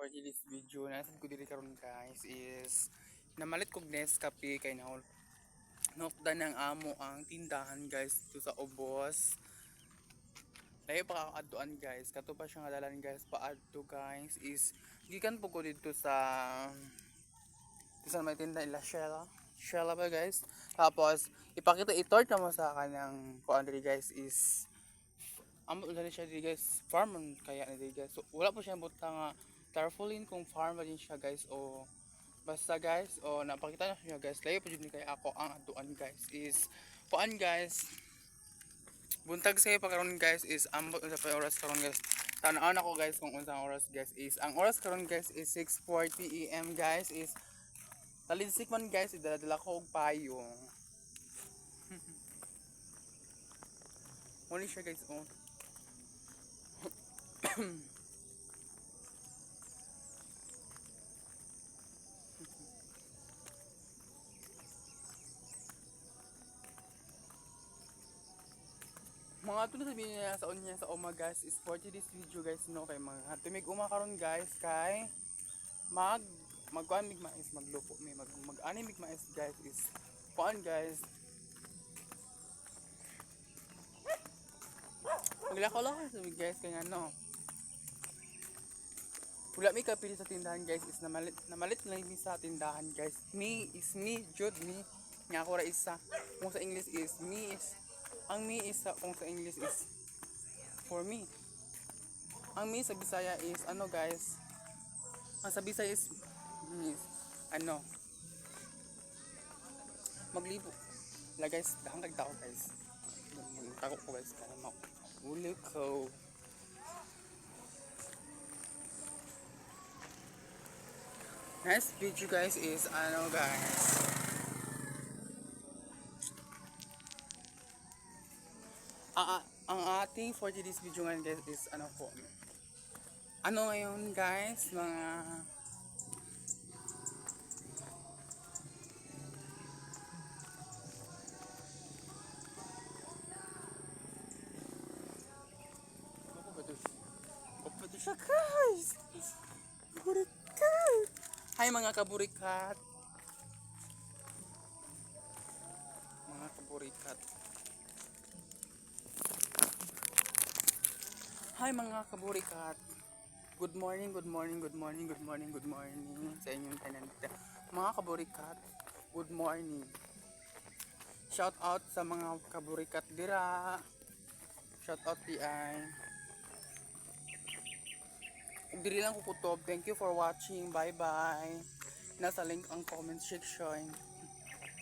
for this video na ko diri karon guys is namalit kog Nescafe kay nokdan ng amo ang tindahan guys to sa ubos. Layo pa kaadtuan guys, kato pa siya nga dalan guys paadto guys is gikan po ko dito sa may tinda ila Shella ba guys. Tapos ipakita itort na mo sa kanang kuan diri guys is amo dali siya diri guys farm kaya na diri guys, so wala po siya buta nga tarpaulin kung farm ba din siya guys o basta guys o napakita na siya guys. Layo po jud ni kay ako ang aduan guys is kuan guys buntag sa pa karon guys is ambot sa pa oras karon guys. Tan-aw na ko guys kung unsang oras guys is ang oras karon guys is 6:40 AM guys is talinsik man guys idala ko og payong. Muna siya guys oh. Mga ito na sabihin niya sa unya sa uma guys is for this video guys no kay mga tumig uma karon guys kay magkuan mig mais maglupo may mag-ani mig mais guys is kuan guys maglakaw lang sa guys kay ano wala may kapili sa tindahan guys is namalit lang mi sa tindahan guys. Me Jude me nga ako ra isa kung sa English is me is ang me is kung sa English is for me. Ang me sa Bisaya is ano guys, ang sa Bisaya is ano maglibo la guys dahang kagtao guys magtago ko guys para mauli ko. Next video guys is ano guys ang ating for this video ngayon guys is ano po ano ngayon guys mga ano ba siya guys kaburikat. Hi mga kaburikat, mga kaburikat. Hi mga kaburikat. Good morning sa inyong tanan. Mga kaburikat, good morning. Shout out sa mga kaburikat dira. Shout out di ay. Diri lang ko kutob. Thank you for watching. Bye bye. Nasa link ang comment section.